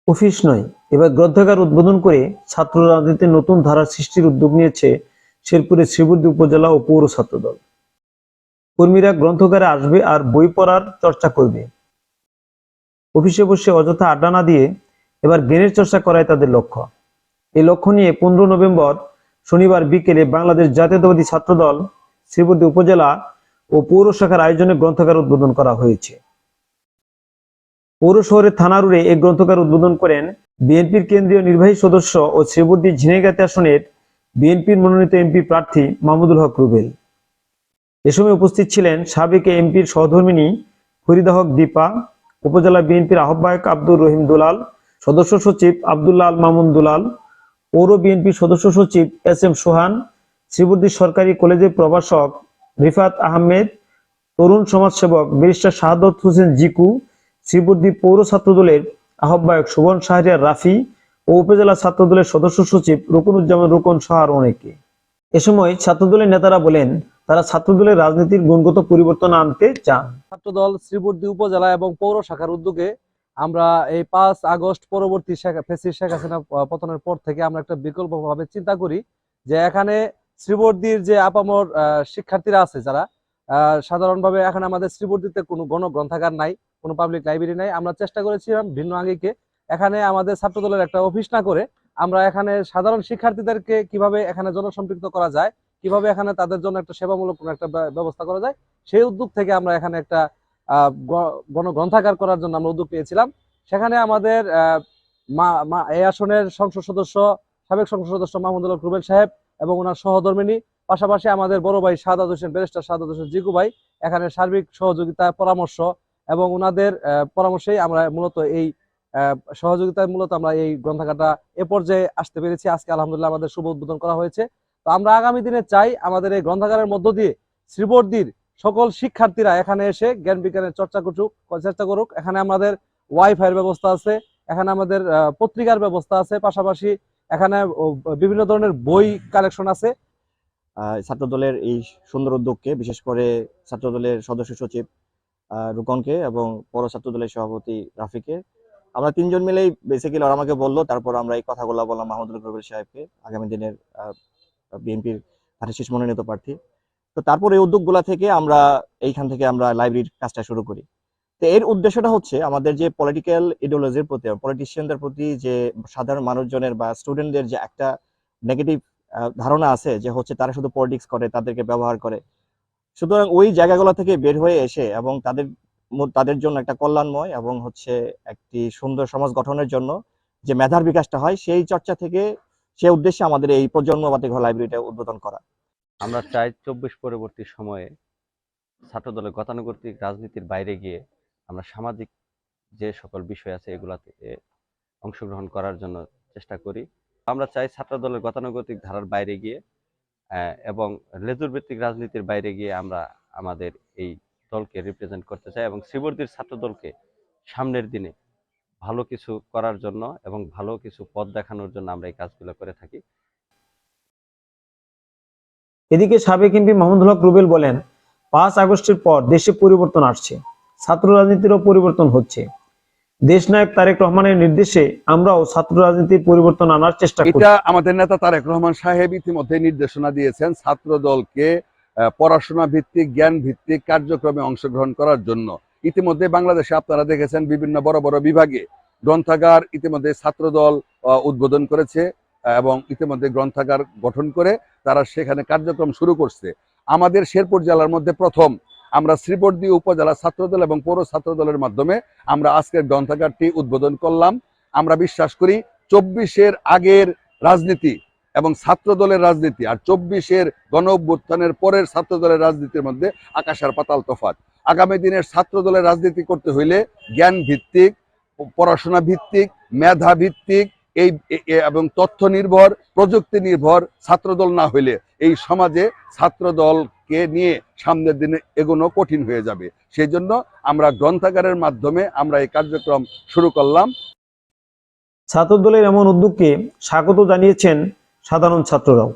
Office নয়, এবার গ্রন্থাগার উদ্বোধন করে ছাত্র রাজনীতির নতুন ধারার সৃষ্টির উদ্যোগ নিয়েছে শেরপুরের শ্রীবর্দী উপজেলা ও পৌর ছাত্রদল। কর্মীরা গ্রন্থাগারে আসবে আর বই পড়ার চর্চা করবে। অফিসে বসে অযথা আড্ডা না দিয়ে এবার জ্ঞানের চর্চা করাই তাদের লক্ষ্য। এই লক্ষ্য নিয়ে 15 নভেম্বর শনিবার বিকেলে বাংলাদেশ জাতীয়তাবাদী ছাত্রদল শ্রীবর্দী উপজেলা ও পৌর শাখার আয়োজনে গ্রন্থাগার উদ্বোধন করা হয়েছে। পৌর শহরের থানা রোডে এই গ্রন্থাগার উদ্বোধন করেন বিএনপির কেন্দ্রীয় নির্বাহী সদস্য ও শ্রীবর্দী ঝিনাইগাতি আসনের বিএনপির মনোনীত এমপি প্রার্থী মাহমুদুল হক রুবেল। এ সময় উপস্থিত ছিলেন সাবেক এমপির সহধর্মিণী ফরিদা হক দীপা, উপজেলা বিএনপির আহ্বায়ক আব্দুর রহিম দুলাল, সদস্য সচিব আব্দুল্লাহ আল মামুন দুলাল, পৌর বিএনপির সদস্য সচিব এস.এম. সোহান, শ্রীবর্দী সরকারি কলেজের প্রভাষক রিফাত আহমেদ, তরুণ সমাজসেবক ব্যারিস্টার শাহাদত হোসেন জিকু, শ্রীবর্দী পৌর ছাত্রদলের আহ্বায়ক শোভন শাহরিয়ার রাফি ও উপজেলা ছাত্রদলের সদস্য সচিব রুকনুজ্জামান রুকন সহ আরো অনেকে। এ সময় ছাত্রদলের নেতারা বলেন, তারা ছাত্রদলের রাজনীতির গুণগত পরিবর্তন আনতে চান। ছাত্রদল শ্রীবর্দী উপজেলা এবং পৌর শাখার উদ্যোগে আমরা এই 5 আগস্ট পরবর্তী ফ্যাসিস্ট শেখ হাসিনা পতনের পর থেকে আমরা একটা বিকল্পভাবে চিন্তা করি যে এখানে শ্রীবর্দীর যে আপামর শিক্ষার্থীরা আছে যারা সাধারণভাবে এখানে আমাদের শ্রীবর্দীতে কোনো গ্রন্থাগার নাই, কোনো পাবলিক লাইব্রেরি নাই। আমরা চেষ্টা করেছিলাম ভিন্ন আঙ্গিকে এখানে আমাদের ছাত্রদলের একটা অফিস না করে আমরা এখানে সাধারণ শিক্ষার্থীদেরকে কিভাবে এখানে জনসম্পৃক্ত করা যায়, কিভাবে এখানে তাদের জন্য একটা সেবামূলক কোনো একটা ব্যবস্থা করা যায়, সেই উদ্যোগ থেকে আমরা এখানে একটা গণগ্রন্থাগার করার জন্য আমরা উদ্যোগ পেয়েছিলাম। সেখানে আমাদের এই আসনের সংসদ সদস্য, সাবেক সংসদ সদস্য মাহমুদুল হক রুবেল সাহেব এবং ওনার সহধর্মিনী, পাশাপাশি আমাদের বড় ভাই শাহাদাত হোসেন, ব্যারিস্টার শাহাদাত হোসেন জিকু ভাই এখানে সার্বিক সহযোগিতা পরামর্শ এবং ওনাদের পরামর্শেই আমরা মূলত এই সহযোগিতায় মূলত আমরা এই গ্রন্থাগারটা এ পর্যায়ে আসতে পেরেছি। আজকে আলহামদুলিল্লাহ আমাদের শুভ উদ্বোধন করা হয়েছে। তো আমরা আগামী দিনে চাই আমাদের এই গ্রন্থাগারের মধ্য দিয়ে শ্রীবর্দীর সকল শিক্ষার্থীরা এখানে এসে জ্ঞান বিজ্ঞানের চেষ্টা করুক। এখানে আমাদের ওয়াইফাইয়ের ব্যবস্থা আছে, এখানে আমাদের পত্রিকার ব্যবস্থা আছে, পাশাপাশি এখানে বিভিন্ন ধরনের বই কালেকশন আছে। ছাত্রদলের এই সুন্দর উদ্যোগকে, বিশেষ করে ছাত্রদলের সদস্য সচিব রুকনকে এবং পৌর ছাত্রদলের সভাপতি রাফিকে, আমরা তিনজন মিলেই বেসিক্যালি ওরা আমাকে বললো, তারপর আমরা এই কথাগুলো বললাম মাহমুদুল রুবেল সাহেবকে, আগামী দিনের বিএনপির শেষ মনোনীত প্রার্থী। তো তারপর এই উদ্যোগগুলা থেকে আমরা এইখান থেকে আমরা লাইব্রেরির কাজটা শুরু করি। তো এর উদ্দেশ্যটা হচ্ছে আমাদের যে পলিটিক্যাল ইডিওলজির প্রতি, পলিটিশিয়ানদের প্রতি যে সাধারণ মানুষজনের বা স্টুডেন্টদের যে একটা নেগেটিভ ধারণা আছে যে হচ্ছে তারা শুধু পলিটিক্স করে, তাদেরকে ব্যবহার করে, সুতরাং ওই জায়গাগুলো থেকে বের হয়ে এসে এবং তাদের জন্য একটা কল্যাণময় এবং হচ্ছে একটি সুন্দর সমাজ গঠনের জন্য যে মেধার বিকাশটা হয়, সেই চর্চা থেকে সেই উদ্দেশ্যে আমাদের এই প্রজন্মবাদী ঘর লাইব্রেরিটা উদ্বোধন করা। আমরা চাই 24 পরবর্তী সময়ে ছাত্রদলের গতানুগতিক রাজনীতির বাইরে গিয়ে আমরা সামাজিক যে সকল বিষয় আছে এগুলাতে অংশগ্রহণ করার জন্য চেষ্টা করি। আমরা চাই ছাত্রদলের গতানুগতিক ধারার বাইরে গিয়ে এবং লেজুর ভিত্তিক রাজনীতির বাইরে গিয়ে আমরা আমাদের এই দলকে রিপ্রেজেন্ট করতে চাই এবং শ্রীবর্দীর ছাত্রদলকে সামনের দিনে ভালো কিছু করার জন্য এবং ভালো কিছু পথ দেখানোর জন্য আমরা এই কাজগুলো করে থাকি। এদিকে সাবেক এমপি মাহমুদুল হক রুবেল বলেন, 5 আগস্টের পর দেশে পরিবর্তন আসছে, ছাত্র রাজনীতিরও পরিবর্তন হচ্ছে। দেশনায়ক তারেক রহমানের নির্দেশে আমরাও ছাত্র রাজনীতির পরিবর্তন আনার চেষ্টা করি। এটা আমাদের নেতা তারেক রহমান সাহেব ইতিমধ্যে নির্দেশনা দিয়েছেন ছাত্র দলকে পড়াশোনা ভিত্তিক, জ্ঞান ভিত্তিক কার্যক্রমে অংশগ্রহণ করার জন্য। ইতিমধ্যে বাংলাদেশে আপনারা দেখেছেন বিভিন্ন বড় বড় বিভাগে গ্রন্থাগার ইতিমধ্যে ছাত্রদল উদ্বোধন করেছে এবং ইতিমধ্যে গ্রন্থাগার গঠন করে তারা সেখানে কার্যক্রম শুরু করছে। আমাদের শেরপুর জেলার মধ্যে প্রথম আমরা শ্রীবর্দী উপজেলা ছাত্রদল এবং পৌর ছাত্রদলের মাধ্যমে আমরা আজকের গ্রন্থাগারটি উদ্বোধন করলাম। আমরা বিশ্বাস করি 24-এর আগের রাজনীতি এবং ছাত্রদলের রাজনীতি আর 24-এর গণ অভ্যুত্থানের পরের ছাত্রদলের রাজনীতির মধ্যে আকাশ আর পাতাল তফাৎ। আগামী দিনের ছাত্রদলের রাজনীতি করতে হইলে জ্ঞান ভিত্তিক, পড়াশোনা ভিত্তিক, মেধা ভিত্তিক এবং তথ্য নির্ভর, প্রযুক্তি নির্ভর ছাত্রদল না হইলে এই সমাজে ছাত্রদলকে নিয়ে সামনের দিনে এগোনো কঠিন হয়ে যাবে। সেই জন্য আমরা গ্রন্থাগারের মাধ্যমে আমরা এই কার্যক্রম শুরু করলাম। ছাত্রদলের এমন উদ্যোগকে স্বাগত জানিয়েছেন সাধারণ ছাত্ররাও।